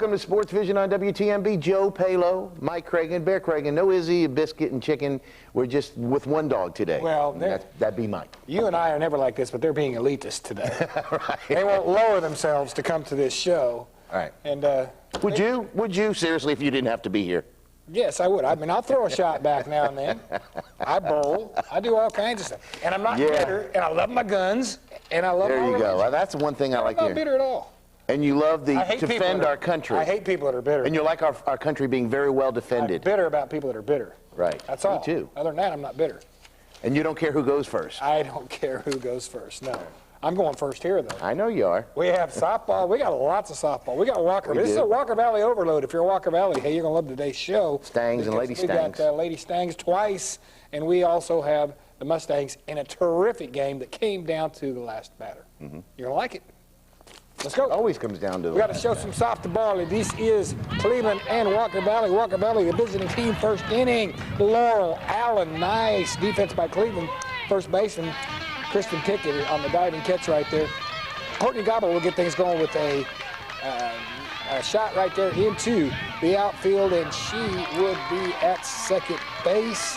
Welcome to SportsVision on WTMB. Joe Palo, Mike Cragen, Bear Cragen, no Izzy, Biscuit, and Chicken. We're just with one dog today. Well, that'd be Mike. You and I are never like this, but they're being elitist today. Right. They won't lower themselves to come to this show. All right. And would you seriously, if you didn't have to be here? Yes, I would. I mean, I'll throw a shot back now and then. I bowl. I do all kinds of stuff. And I'm not bitter. And I love my guns. And I love. There you go. Well, that's one thing I like to hear. I'm not bitter at all. And you love to defend our country. I hate people that are bitter. And you like our country being very well defended. I'm bitter about people that are bitter. Right. That's all. Me too. Other than that, I'm not bitter. And you don't care who goes first. I don't care who goes first. No. I'm going first here, though. I know you are. We have softball. We got lots of softball. We got Walker. This is a Walker Valley overload. If you're Walker Valley, hey, you're going to love today's show. Stangs and Lady Stangs. We got Lady Stangs twice, and we also have the Mustangs in a terrific game that came down to the last batter. You're going to like it. Let's go. Always comes down to the We got to show some softball. This is Cleveland and Walker Valley. Walker Valley, the visiting team, first inning. Laurel Allen, nice defense by Cleveland. First baseman, Kristen Pickett on the diving catch right there. Courtney Gobble will get things going with a shot right there into the outfield, and she would be at second base.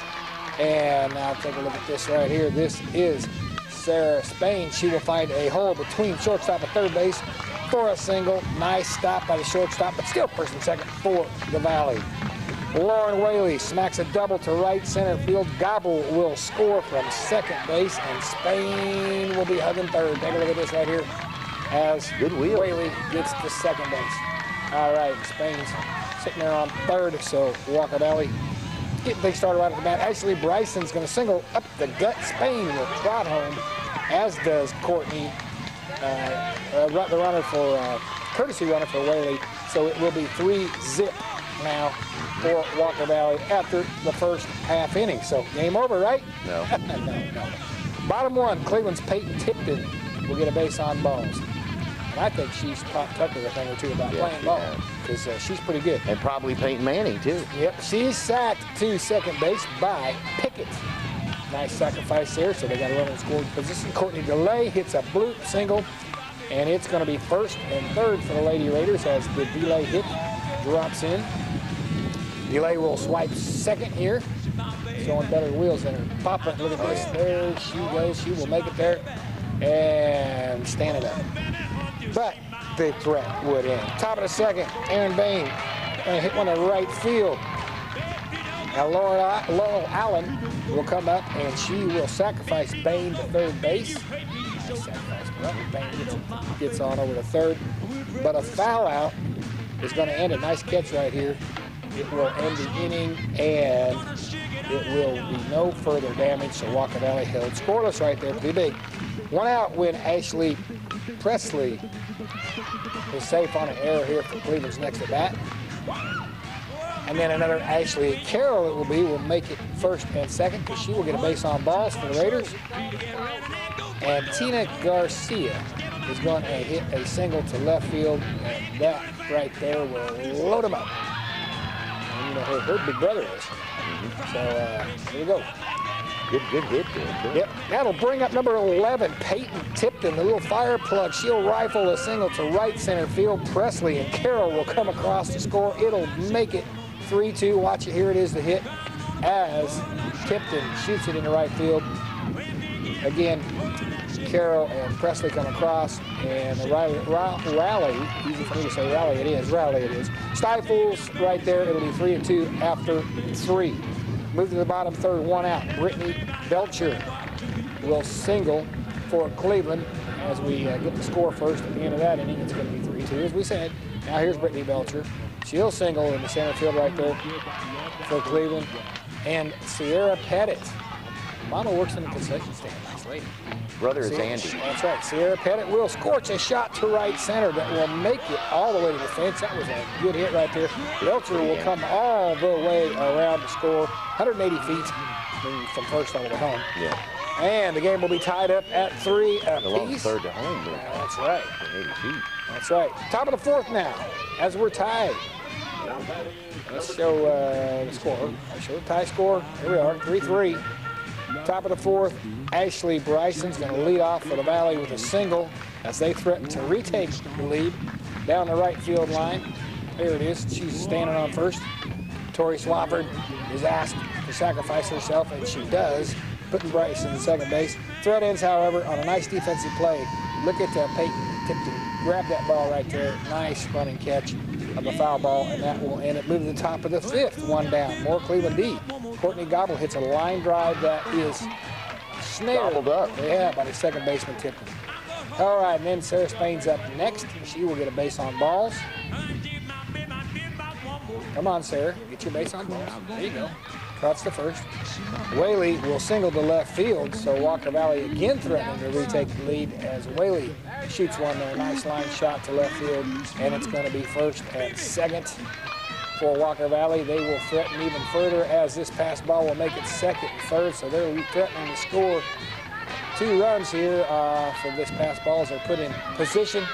And now take a look at this right here. This is Sarah Spain. She will find a hole between shortstop and third base for a single. Nice stop by the shortstop, but still first and second for the Valley. Lauren Whaley smacks a double to right center field. Gobble will score from second base, and Spain will be hugging third. Take a look at this right here as Whaley gets to second base. All right, Spain's sitting there on third, so Walker Valley getting things started right at the bat. Actually, Bryson's going to single up the gut. Spain will trot home, as does Courtney, the runner for courtesy runner for Whaley. So it will be 3-0 now for Walker Valley after the first half inning. So game over, right? No. No. Bottom one, Cleveland's Peyton Tipton will get a base on balls. And I think she's taught Tucker a thing or two about playing ball, because she's pretty good. And probably Peyton Manning, too. Yep, she's sacked to second base by Pickett. Nice sacrifice there, so they got a run in scoring position. Courtney DeLay hits a bloop single, and it's going to be first and third for the Lady Raiders as the DeLay hit drops in. DeLay will swipe second here, showing better wheels than her papa. Look at this. There she goes. She will make it there and stand it up. But the threat would end. Top of the second, Aaron Bain going to hit one to right field. Now Laurel Allen will come up, and she will sacrifice Bain to third base. Nice sacrifice. Well, Bain gets on over to third. But a foul out is going to end it. Nice catch right here. It will end the inning, and it will be no further damage. So Walker Valley held scoreless right there. Pretty big. One out when Ashley Presley is safe on an error here for Cleveland's next at bat. And then another Ashley Carroll will make it first and second, because she will get a base on balls for the Raiders. And Tina Garcia is going to hit a single to left field, and that right there will load him up. And you know who her big brother is. So here we go. Good hit there. Yep, that'll bring up number 11, Peyton Tipton, the little fire plug. She'll rifle a single to right center field. Presley and Carroll will come across to score. It'll make it 3-2. Watch it, here it is, the hit, as Tipton shoots it into right field. Again, Carroll and Presley come across, and the rally, easy for me to say rally it is, stifles right there. It'll be 3-2 after 3. Move to the bottom third, one out. Brittany Belcher will single for Cleveland as we get the score first. At the end of that inning, it's going to be 3-2, as we said. Now here's Brittany Belcher. She'll single in the center field right there for Cleveland. And Sierra Pettit. Mama works in the concession stand. Nice lady. Brother is Andy. That's right. Sierra Pettit will scorch a shot to right center that will make it all the way to the fence. That was a good hit right there. Belcher will come all the way around to score 180 feet from first all the way home. Yeah. And the game will be tied up at 3 apiece. Third to home. That's right. 80 feet. That's right. Top of the fourth now, as we're tied. Let's show the score. I'll show the tie score. Here we are, 3-3. Top of the fourth, Ashley Bryson's going to lead off for the Valley with a single as they threaten to retake the lead down the right field line. There it is. She's standing on first. Tori Swafford is asked to sacrifice herself, and she does, putting Bryce in second base. Threat ends, however, on a nice defensive play. Look at Peyton Tipton grab that ball right there. Nice running catch of a foul ball, and that will end it. Move to the top of the fifth. One down. More Cleveland D. Courtney Gobble hits a line drive that is snared. Gobbled up. Yeah, by the second baseman Tipton. All right, and then Sarah Spain's up next. She will get a base on balls. Come on, Sarah. Get your base on balls. There you go. Cuts the first. Whaley will single to left field, so Walker Valley again threatening to retake the lead as Whaley shoots one there. Nice line shot to left field, and it's going to be first and second for Walker Valley. They will threaten even further as this pass ball will make it second and third, so they're threatening to score 2 runs here for this pass ball as they're put in position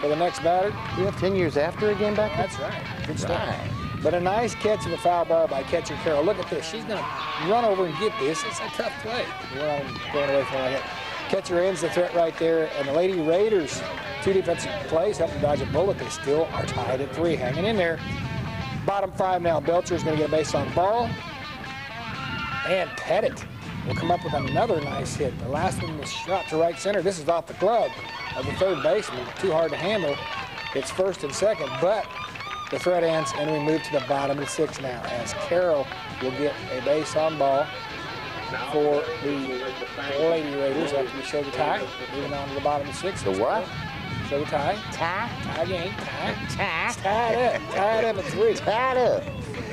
for the next batter. We have 10 years after again back there? That's right. Good stuff. But a nice catch of a foul ball by catcher Carroll. Look at this. She's going to run over and get this. It's a tough play. We're not going away from it. Catcher ends the threat right there. And the Lady Raiders, 2 defensive plays, helping dodge a bullet. They still are tied at 3. Hanging in there. Bottom 5 now. Belcher's going to get a base on ball. And Pettit will come up with another nice hit. The last one was shot to right center. This is off the glove of the third baseman. Too hard to handle. It's first and second, but the threat ends, and we move to the bottom of the 6 now as Carroll will get a base on ball for the Lady Raiders after we show the tie. Moving on to the bottom of the 6. The what? Show the tie. Tie game. Tied up at 3. Tied up.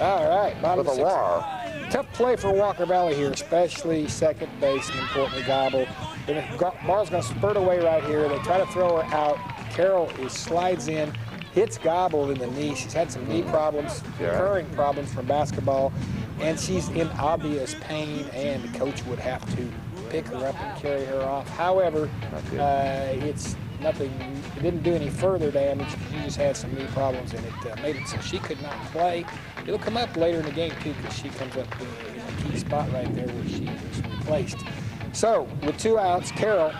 All right. Bottom With of a 6. war. Tough play for Walker Valley here, especially second baseman Courtney Gobble. The ball's going to spurt away right here. They try to throw her out. Carroll slides in, hits Gobble in the knee. She's had some knee problems, recurring problems from basketball, and she's in obvious pain, and the coach would have to pick her up and carry her off. However, it's nothing. It didn't do any further damage. She just had some knee problems, and it made it so she could not play. It'll come up later in the game, too, because she comes up in a key spot right there where she was replaced. So, with 2 outs, Carroll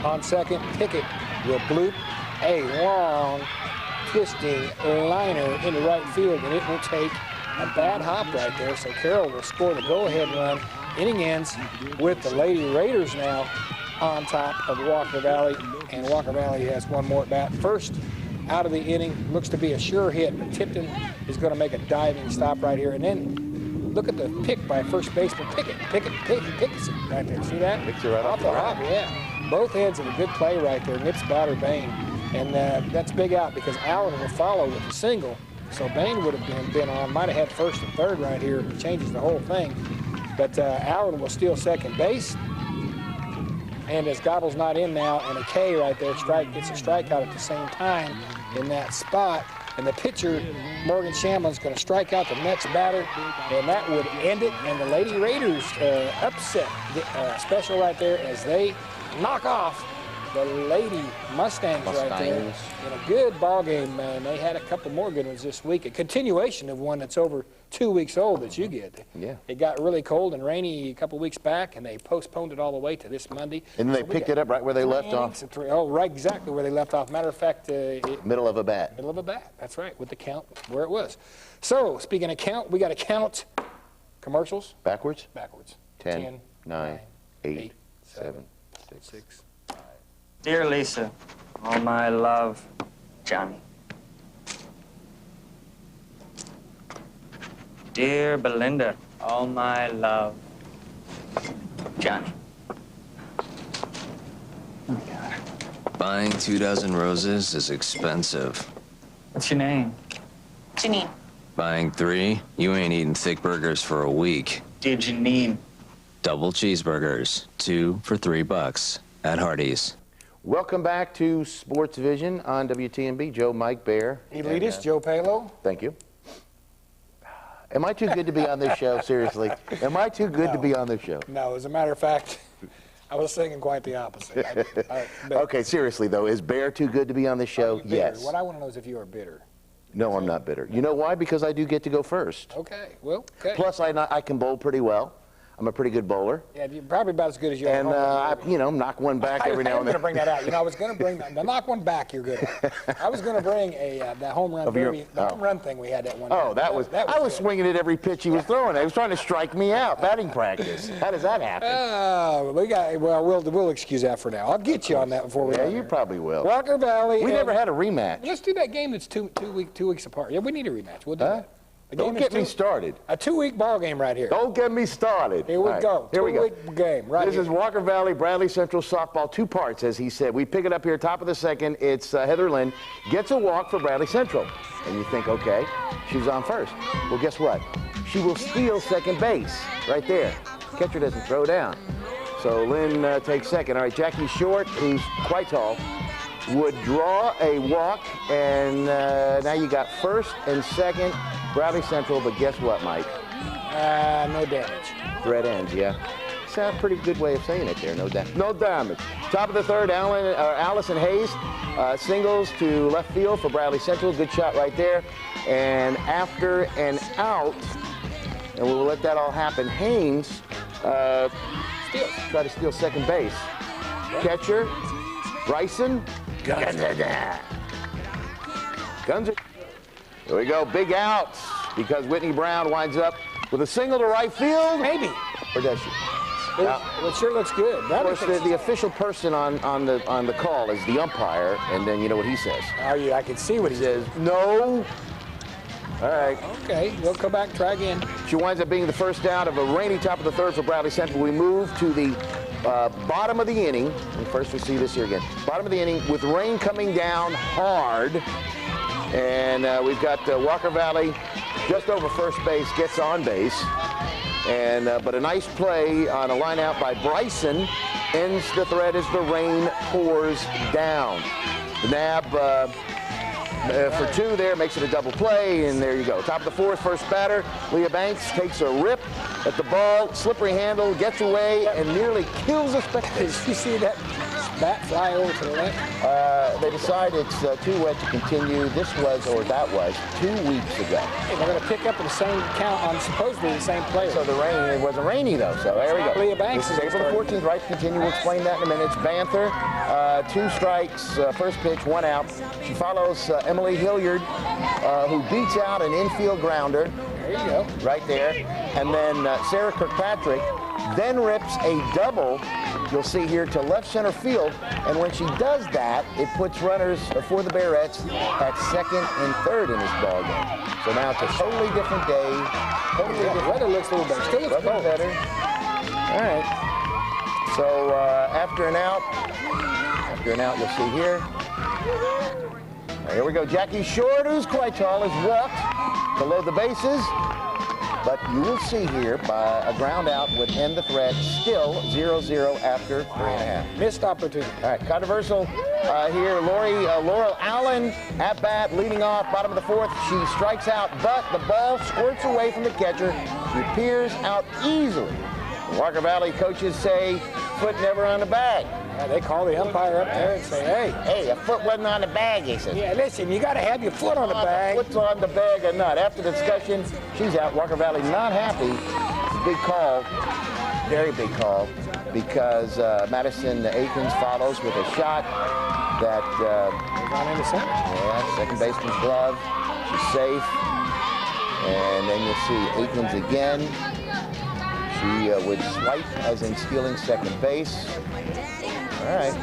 on second. Pickett will bloop a long, twisting liner into right field, and it will take a bad hop right there. So Carroll will score the go-ahead run. Inning ends with the Lady Raiders now on top of Walker Valley, and Walker Valley has one more at bat. First out of the inning, looks to be a sure hit, but Tipton is going to make a diving stop right here. And then look at the pick by first baseman Pickett. Pickett right there. See that? Picks it right off the hop, yeah. Both ends of a good play right there. Nips batter Bain. And that's big out because Allen will follow with a single. So Bain would have been on, might have had first and third right here. It changes the whole thing. But Allen will steal second base. And as Gobble's not in now, and a K right there, gets a strikeout at the same time in that spot. And the pitcher, Morgan Shamlin's going to strike out the next batter, and that would end it. And the Lady Raiders upset special right there as they knock off the Lady Mustangs right there in a good ball game. They had a couple more good ones this week. A continuation of one that's over 2 weeks old that you get. Yeah. It got really cold and rainy a couple weeks back, and they postponed it all the way to this Monday. And then they picked it up right where they left off. Oh, right, exactly where they left off. Matter of fact, middle of a bat. Middle of a bat. That's right, with the count where it was. So, speaking of count, we got to count commercials. Backwards? Backwards. 10, 9, 8, 7, 6. Dear Lisa, all my love, Johnny. Dear Belinda, all my love, Johnny. Oh, God. Buying 2 dozen roses is expensive. What's your name? Janine. Buying 3, you ain't eating thick burgers for a week. Dear Janine. Double cheeseburgers, 2 for $3 at Hardee's. Welcome back to SportsVision on WTMB. Joe, Mike, Bear. Elitist, Joe Palo. Thank you. Am I too good to be on this show? Seriously. Am I too good to be on this show? No, as a matter of fact, I was thinking quite the opposite. Okay, seriously, though, is Bear too good to be on this show? Yes. What I want to know is if you are bitter. No, I'm not bitter. You know why? Because I do get to go first. Okay, well, okay. Plus, I can bowl pretty well. I'm a pretty good bowler. Yeah, you're probably about as good as you are. And, knock one back every now and I was going to then. bring that out. I was going to bring the knock one back. You're good at. I was going to bring that home run derby, home run thing we had that one. Oh, time. I was swinging it every pitch he was throwing. He was trying to strike me out, batting practice. How does that happen? We'll excuse that for now. I'll get you on that before we. Yeah, you probably will. Walker Valley. We never had a rematch. Let's do that game that's two weeks apart. Yeah, we need a rematch. We'll do that. Don't get me started. A 2-week ball game right here. Don't get me started. Here we go. Here we go. 2-week game right This here. is Walker Valley, Bradley Central softball, 2 parts, as he said. We pick it up here, top of the second. It's Heather Lynn gets a walk for Bradley Central. And you think, okay, she's on first. Well, guess what? She will steal second base right there. Catcher doesn't throw down. So Lynn takes second. All right, Jackie Short, who's quite tall, would draw a walk, and now you got first and second, Bradley Central, but guess what, Mike? No damage. Threat ends, yeah. It's a pretty good way of saying it there, no damage. No damage. Top of the third, Allison Hayes singles to left field for Bradley Central. Good shot right there. And after an out, and we'll let that all happen, Haynes try to steal second base. Catcher, Bryson. Guns. Here we go, big outs, because Whitney Brown winds up with a single to right field. Maybe. Or does she? It sure looks good. Of course, the official person on the call is the umpire, and then you know what he says. I can see what he says. No. All right. Okay, we'll come back and try again. She winds up being the first out of a rainy top of the third for Bradley Central. We move to the bottom of the inning. And first we see this here again. Bottom of the inning with rain coming down hard. And we've got Walker Valley just over first base, gets on base. And but a nice play on a line out by Bryson ends the threat as the rain pours down. The nab for 2 there, makes it a double play, and there you go. Top of the fourth, first batter, Leah Banks takes a rip at the ball, slippery handle, gets away, and nearly kills a spectator. Did you see that bat fly over to the left? They decide it's too wet to continue. This was, or that was, 2 weeks ago. Hey, they're going to pick up the same count on supposedly the same player. So the rain, it wasn't rainy though, so there we go. Leah Banks This is April the 14th, right to continue. We'll explain that in a minute. It's Banther, 2 strikes, first pitch, 1 out. She follows Emily Hilliard, who beats out an infield grounder. There you go. Right there. And then Sarah Kirkpatrick then rips a double, you'll see here, to left center field. And when she does that, it puts runners for the Bearettes at second and third in this ball game. So now it's a totally different day. Totally different. The weather looks a little better. Still looks cold. Better. All right. So after an out, you'll see here. Right, here we go. Jackie Short, who's quite tall, is walked to load the bases. But you will see here, by a ground out would end the threat, still 0-0 after 3.5. Missed opportunity. All right, controversial here. Laurel Allen at bat, leading off, bottom of the fourth. She strikes out, but the ball squirts away from the catcher. She appears out easily. The Walker Valley coaches say, foot never on the bag. Yeah, they call the umpire up there and say, hey. Hey, a foot wasn't on the bag, he says. Yeah, listen, you got to have your foot on the bag. Foot's on the bag or not. After the discussion, she's out. Walker Valley not happy. It's a big call, very big call, because Madison Akins follows with a shot that... Gone into center. Yeah, second baseman's glove. She's safe. And then you'll see Akins again. She would swipe as in stealing second base. All right.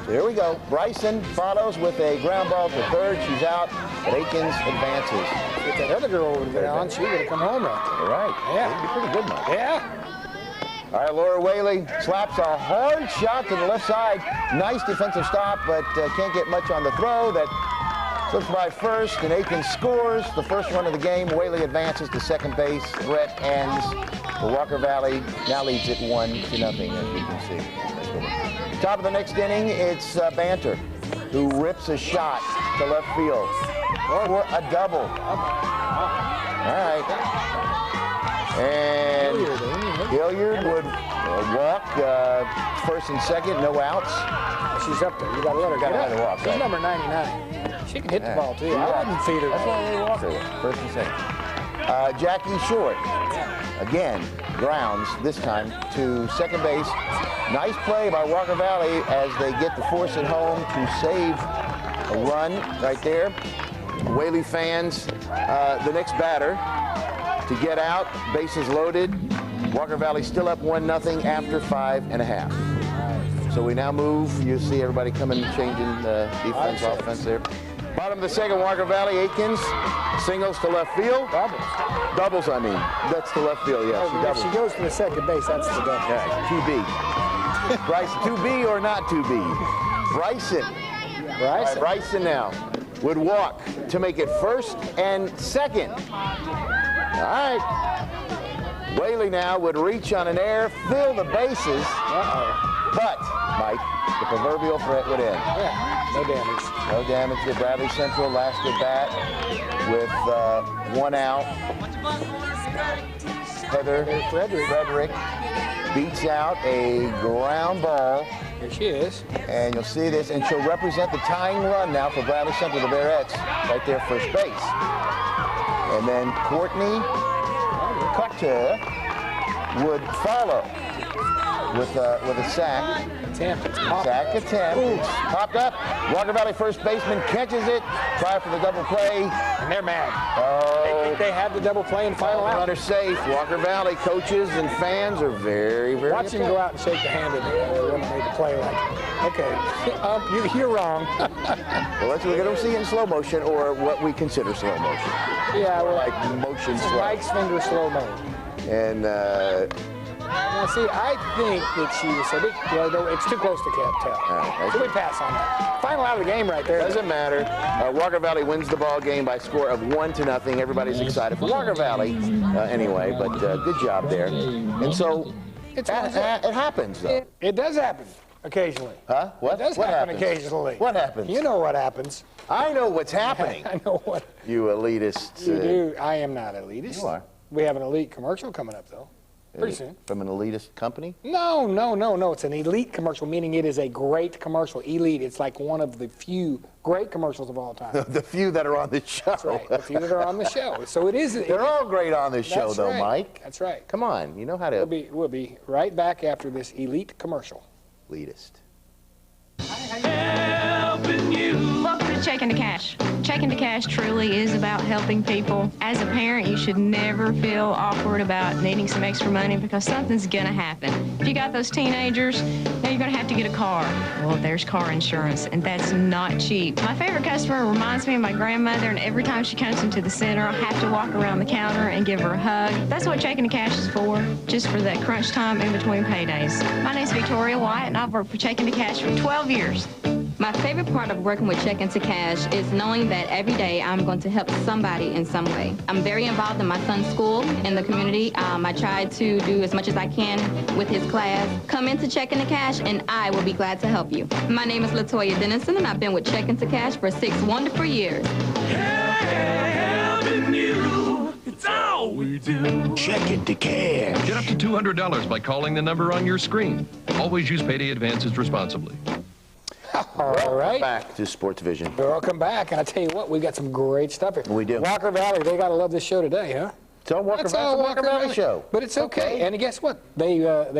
So here we go. Bryson follows with a ground ball to third. She's out, but Akins advances. If that other girl would have been on, she would have come home right there. All right. Yeah. That'd be pretty good, Mike. Yeah. All right, Laura Whaley slaps a hard shot to the left side. Nice defensive stop, but can't get much on the throw. That slips by first, and Akins scores the first run of the game. Whaley advances to second base. Threat ends. The Walker Valley now leads it 1-0, as we can see. Top of the next inning, it's Banter, who rips a shot to left field for a double. All right. And Hilliard would walk first and second, no outs. She's up there. You got to let her Gotta let her walk, She's right. number 99. She can hit the ball, too. Yeah. I wouldn't feed her. That's why they walk her. First and second. Jackie Short, again, grounds this time to second base. Nice play by Walker Valley as they get the force at home to save a run right there. Whaley fans, the next batter to get out, bases loaded. Walker Valley still up 1-0 after 5.5. So we now move. You see everybody coming, changing defense, offense there. Bottom of the second, Walker Valley, Aikens singles to left field. Doubles, I mean. That's to left field, yes. If she goes to the second base, that's the double. Yeah, 2B. Bryson, 2B or not 2B? Bryson. Right, Bryson now would walk to make it first and second. All right. Whaley now would reach on an air, fill the bases. But, Mike, the proverbial threat would end. Yeah, no damage. No damage to Bradley Central. Last at bat with 1 out. Heather Frederick beats out a ground ball. Here she is. And you'll see this, and she'll represent the tying run now for Bradley Central, the Bearettes, right there, first base. And then Courtney Carter would follow with a sack. Sack attempt. It's popped up. Walker Valley first baseman catches it. Try for the double play. And they're mad. Oh. They think they had the double play and final out. Runner safe. Walker Valley coaches and fans are very, very Watch him go out and shake the hand of when they made the play like, okay, you're wrong. Well, let's look at them see it in slow motion or what we consider slow motion. Yeah, well, like motion slow. Mike's finger slow mo. And now, see, I think that she was it's too close to tell. Right, so we pass on that. Final out of the game right there. Doesn't matter. Walker Valley wins the ball game by a score of 1-0. Everybody's excited for Walker Valley anyway, but good job there. And so it happens, though. It does happen occasionally. Huh? What? It does what happen happens? occasionally. What happens? You know what happens. I know what's happening. I know what. You elitists. You do. I am not elitist. You are. We have an elite commercial coming up, though. Pretty soon. From an elitist company? No. It's an elite commercial, meaning it is a great commercial. Elite. It's like one of the few great commercials of all time. The few that are on the show. That's right. The few that are on the show. So it is. They're all great on this show, though, right. Mike. That's right. Come on. You know how to. We'll be right back after this elite commercial. Elitist. Welcome to Checking to Cash. Checking to Cash truly is about helping people. As a parent, you should never feel awkward about needing some extra money because something's going to happen. If you got those teenagers, now you're going to have to get a car. Well, there's car insurance, and that's not cheap. My favorite customer reminds me of my grandmother, and every time she comes into the center, I have to walk around the counter and give her a hug. That's what Checking to Cash is for, just for that crunch time in between paydays. My name's Victoria White, and I've worked for Checking to Cash for 12 years. My favorite part of working with Checking to Cash is knowing that every day I'm going to help somebody in some way. I'm very involved in my son's school, in the community. I try to do as much as I can with his class. Come into Checking to Cash and I will be glad to help you. My name is LaToya Dennison and I've been with Checking to Cash for 6 wonderful years. It's all we do. Checking to Cash. Get up to $200 by calling the number on your screen. Always use payday advances responsibly. All right. Back to SportsVision. Welcome back. And I tell you what, we've got some great stuff here. We do. Walker Valley, they got to love this show today, huh? It's all Walker Valley show. But it's okay. And guess what? They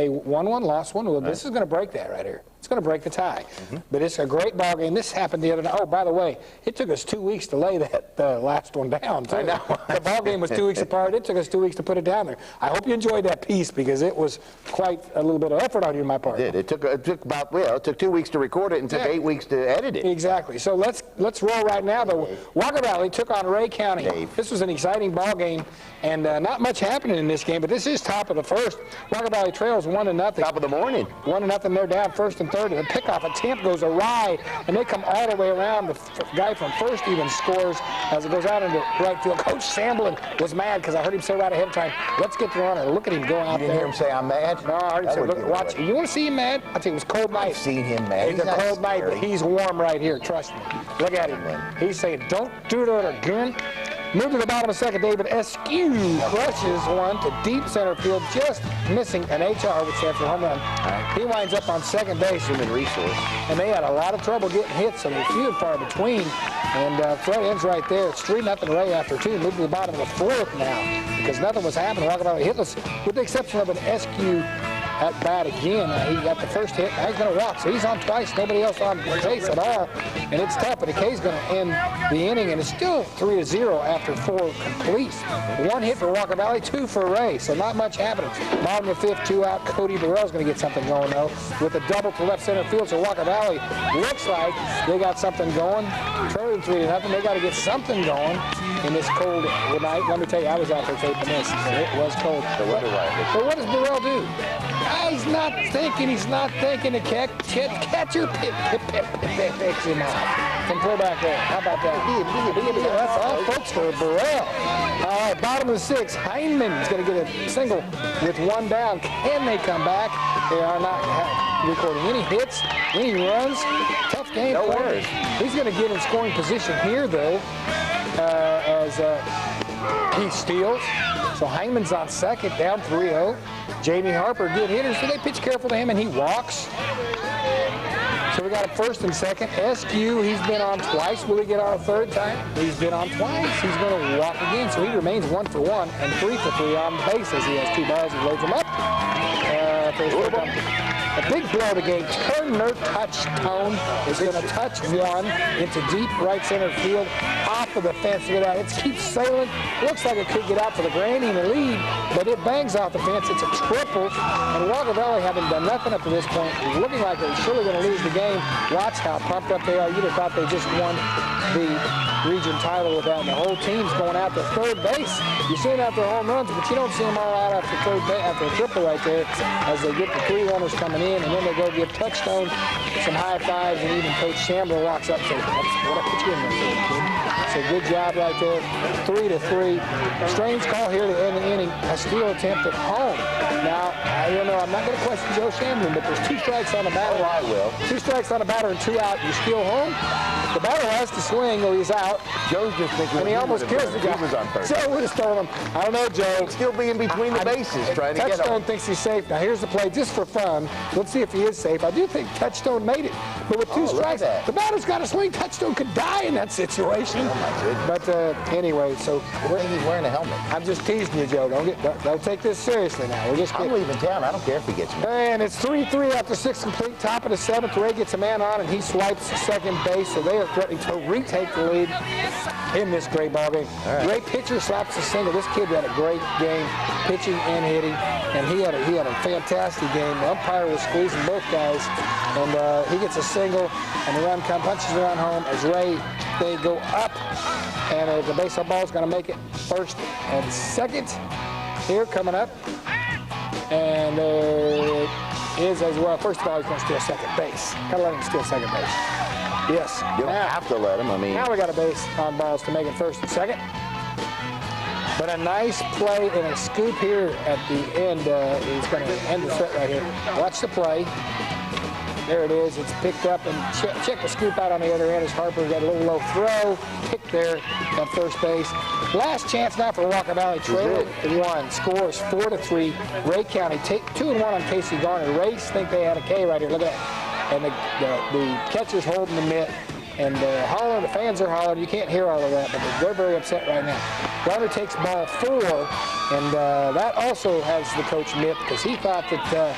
won one, lost one. Well, this is going to break that right here. It's going to break the tie. But it's a great ball game. This happened the other night. Oh, by the way, it took us 2 weeks to lay that last one down, too. I know. The ball game was 2 weeks apart. It took us 2 weeks to put it down there. I hope you enjoyed that piece because it was quite a little bit of effort on my part. It did. It took about, well, it took 2 weeks to record it and took 8 weeks to edit it. Exactly. So let's roll right now. The Walker Valley took on Ray County. Dave. This was an exciting ball game, and not much happening in this game, but this is top of the first. Walker Valley trails 1-0. Top of the morning. 1-0. They're down first and third, and the pickoff attempt goes awry, and they come all the way around. The guy from first even scores as it goes out into right field. Coach Samblin was mad because I heard him say right ahead of time, "Let's get the runner." Look at him go out You didn't there. hear him say, "I'm mad"? No, I heard him That say, would "Look, give it watch." away. You want to see him mad? I think it was cold night. I've seen him mad. It's a not cold night, but scary. he's warm right here. Trust me. Look at him. He's saying, "Don't do that again." Move to the bottom of second. David Eskew crushes one to deep center field, just missing an HR, which stands for home run. He winds up on second base. Human resource. And they had a lot of trouble getting hits, so they're few and far between. And throw ends right there. It's 3-0 Ray after 2. Move to the bottom of the fourth now because nothing was happening. Walking Valley hitless, with the exception of an Eskew at bat again. He got the first hit. Now he's going to walk, so he's on twice. Nobody else on base at all, and it's tough. But Kay's going to end the inning, and it's still 3-0 after 4 completes. 1 hit for Walker Valley, 2 for Ray, so not much happening. Bottom of the 5th, 2 out. Cody Burrell's going to get something going though, with a double to left center field. So Walker Valley looks like they got something going. Trailing 3-0. They got to get something going in this cold night. Let me tell you, I was out there taping this, and it was cold. But what does Burrell do? He's not thinking. The catcher picks him off from play back there. How about that? That's all, folks, for Burrell. All right, bottom of the 6th, Heinman's going to get a single with 1 down. Can they come back? They are not recording any hits, any runs. Tough game for him. He's going to get in scoring position here, though, as he steals. So Hyman's on second, down 3-0. Jamie Harper, good hitter, so they pitch careful to him, and he walks. So we got a first and second. Eskew, he's been on twice. Will he get on a third time? He's been on twice. He's going to walk again, so he remains 1 for 1 and 3 for 3 on base as he has 2 balls and loads them up. A big blow of the game. Turner Touchstone is going to touch one into deep right center field off of the fence. Look at that. It keeps sailing. Looks like it could get out for the grand in the lead, but it bangs off the fence. It's a triple, and Walker Valley, having done nothing up to this point, is looking like they're surely going to lose the game. Watch how pumped up they are. You'd have thought they just won the region title with that, and the whole team's going out to third base. You're seeing out their home runs, but you don't see them all out after third base, after a triple right there, as they get the 3 runners coming in, and then they go give Touchstone some high fives, and even Coach Shambler walks up and says, "What I put you in there for, kid?" So good job right there, 3-3. Strange call here to end the inning. A steal attempt at home. Now, I don't know, I'm not going to question Joe Shambler, but there's 2 strikes on the batter. Oh, I will. 2 strikes on the batter and 2 out. You steal home. The batter has to swing or he's out. Joe's just thinking, and he almost kills the guy. He was on first. Joe would have stolen him. I don't know, Joe. Still being between the bases, trying to get him. Touchstone thinks he's safe. Now here's the play, just for fun. Let's see if he is safe. I do think Touchstone made it, but with 2 strikes, the batter's got to swing. Touchstone could die in that situation. Oh my goodness. But anyway, so I think he's wearing a helmet. I'm just teasing you, Joe. Don't take this seriously now. We're just I'm leaving town. I don't care if he gets me. And it's 3-3 after 6 complete. Top of the 7th. Ray gets a man on, and he swipes second base, so they are threatening to retake the lead in this great ball game. Right. Ray pitcher slaps a single. This kid had a great game, pitching and hitting, and he had a fantastic game. The umpire was squeezing both guys, and he gets a single, and the run punches the run home as Ray, they go up, and the baseball ball is going to make it first and second here coming up. And is as well. First of all, he's going to steal second base. Got to let him steal second base. Yes. You don't have to let him. I mean, now we got a base on balls to make it first and second. But a nice play and a scoop here at the end. He's going to end the set right here. Watch the play. There it is. It's picked up, and check the scoop out on the other end as Harper got a little low throw. Picked there at first base. Last chance now for Walker Valley. Trailer 1. Scores 4-3. Ray County take 2-1 on Casey Garner. Rays think they had a K right here. Look at that. And the catcher's holding the mitt. And hollering, the fans are hollering. You can't hear all of that, but they're very upset right now. Garner takes ball 4, and that also has the coach mitt because he thought that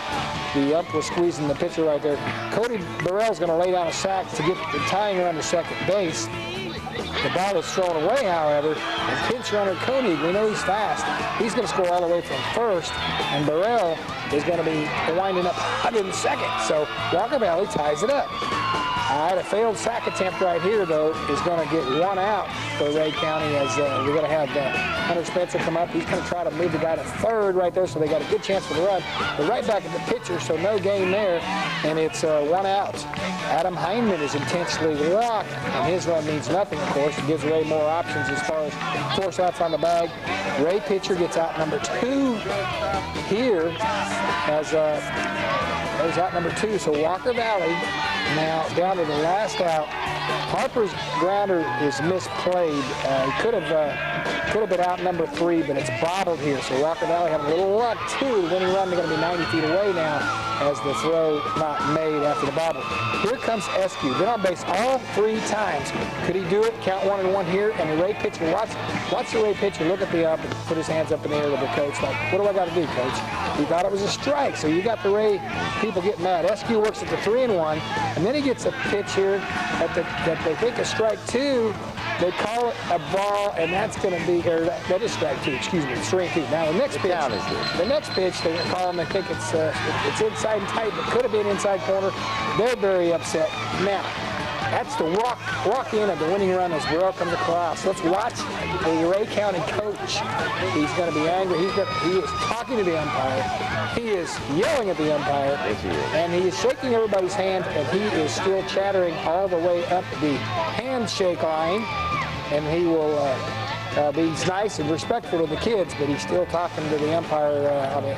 the ump was squeezing the pitcher right there. Cody Burrell's going to lay down a sack to get the tying run to second base. The ball is thrown away, however, and pinch runner Koenig, we know he's fast. He's going to score all the way from first, and Burrell is going to be winding up in second. So Walker Valley ties it up. All right, a failed sack attempt right here, though, is going to get 1 out for Ray County as we're going to have Hunter Spencer come up. He's going to try to move the guy to third right there, so they got a good chance for the run. They're right back at the pitcher, so no gain there, and it's 1 out. Adam Heinman is intensely walked, and his run means nothing, of course. It gives Ray more options as far as force outs on the bag. Ray pitcher gets out number 2 here as There's out number 2. So Walker Valley now down to the last out. Harper's grounder is misplayed. He could have been out number 3, but it's bobbled here. So Walker Valley having a little luck too. The winning run, they're going to be 90 feet away now as the throw not made after the bobble. Here comes Eskew. Been on base all 3 times. Could he do it? Count 1 and 1 here. And the Ray pitcher, watch the Ray pitcher look at the up and put his hands up in the air to the coach like, what do I got to do, coach? He thought it was a strike. So you got the Ray people getting mad. Eskew works at the 3 and 1, and then he gets a pitch here that they think is strike 2. They call it a ball, and that's going to be here. That is strike 2. Excuse me, it's strike 2. Now the next pitch, they call them. They think it's inside and tight, but could have been inside corner. They're very upset. Now that's the walk in of the winning run as Burrell comes across. Let's watch the Ray County coach. He's going to be angry. He is talking to the umpire. He is yelling at the umpire, and he is shaking everybody's hand, and he is still chattering all the way up the handshake line. And he will be nice and respectful to the kids, but he's still talking to the umpire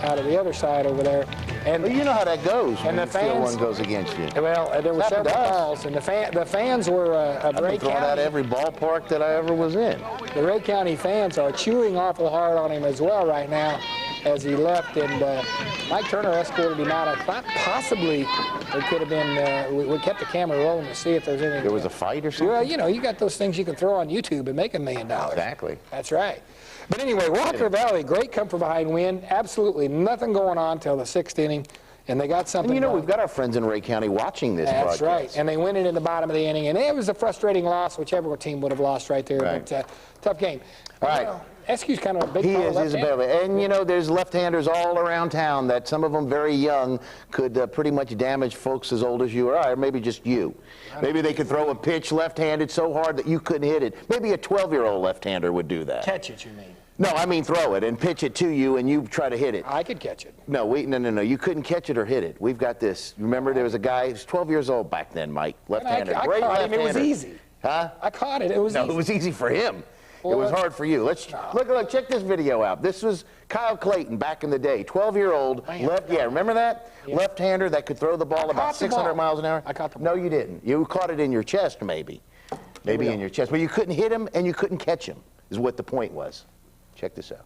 out of the other side over there. And well, you know how that goes when the fans, one goes against you. Well, there were several calls, and the fans were of Ray County. I've out every ballpark that I ever was in. The Ray County fans are chewing awful hard on him as well right now as he left, and Mike Turner escorted him out. I thought possibly it could have been, we kept the camera rolling to see if there's anything. There was a fight or something? Well, you know, you got those things you can throw on YouTube and make $1 million. Exactly. That's right. But anyway, Walker Valley, great come from behind win. Absolutely nothing going on till the 6th inning. And they got something. And you know, going. we've got our friends in Ray County watching this That's broadcast. right. And they win it in the bottom of the inning. And it was a frustrating loss, whichever team would have lost right there. Right. But tough game. All right. Eskew's kind of a big He is, Isabella. And, you know, there's left-handers all around town that some of them very young could pretty much damage folks as old as you or maybe just you. Maybe they could throw a pitch left-handed so hard that you couldn't hit it. Maybe a 12-year-old left-hander would do that. Catch it, you mean? No, I mean throw it and pitch it to you and you try to hit it. I could catch it. No, no. You couldn't catch it or hit it. We've got this. Remember, there was a guy, he was 12 years old back then, Mike, left-hander. I Great caught him. left-hander. It was easy. Huh? I caught it. It was easy. No, it was easy for him. Well, it was hard for you. Let's look. Check this video out. This was Kyle Clayton back in the day. 12-year-old left. Yeah, remember that? Yeah. Left-hander that could throw the ball about 600 miles an hour. I caught the ball. No, you didn't. You caught it in your chest, maybe in your chest. But you couldn't hit him and you couldn't catch him. Is what the point was. Check this out.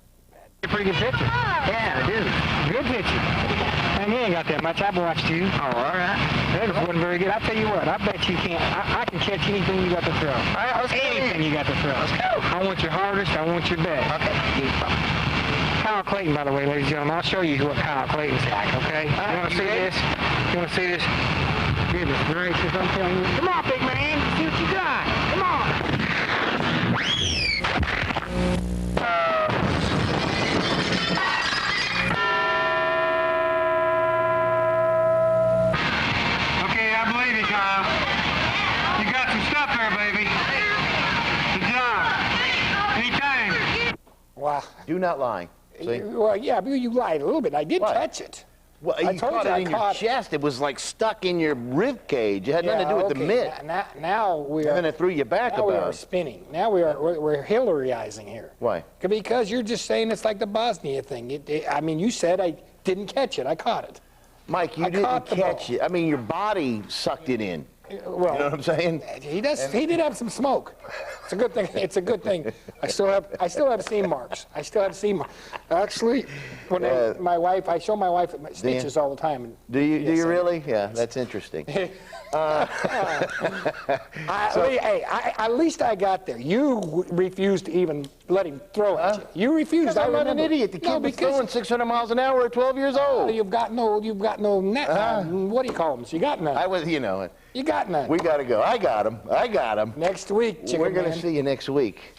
You're a pretty good pitcher. Yeah, I do. Good pitcher. And he ain't got that much. I've watched you. Oh, all right. That wasn't very good. I tell you what, I bet you can't. I can catch anything you got to throw. All right, let's anything you got to throw. Let's go. I want your hardest. I want your best. Okay. Kyle Clayton, by the way, ladies and gentlemen, I'll show you what Kyle Clayton's like, okay? You want to see this? You want to see this? Goodness gracious, I'm telling you. Come on, big man. See what you got. Come on. You got some stuff there, baby. Good job. Anytime. Wow. Do not lie. See? Well, yeah, but you lied a little bit. I did catch it. Well, I you told caught you it I in your caught chest. It was like stuck in your rib cage. It had nothing to do with the mitt. Now we are. And then it threw you back now about. we are spinning. Now we're Hillaryizing here. Why? Because you're just saying it's like the Bosnia thing. I mean, you said I didn't catch it. I caught it. Mike, you didn't catch it. I mean, your body sucked it in. Well, you know what I'm saying? He did have some smoke. It's a good thing. It's a good thing. I still have seam marks. I still have seam marks. Actually, when my wife, I show my wife my stitches all the time. Do you really? Yeah, that's interesting. At least I got there. You refused to even let him throw at you. You refused. I'm not an idiot. The kid was throwing 600 miles an hour at 12 years old. You've got no net. What do you call them? You got none. You got none. We got to go. I got him. Next week, We're going to see you next week.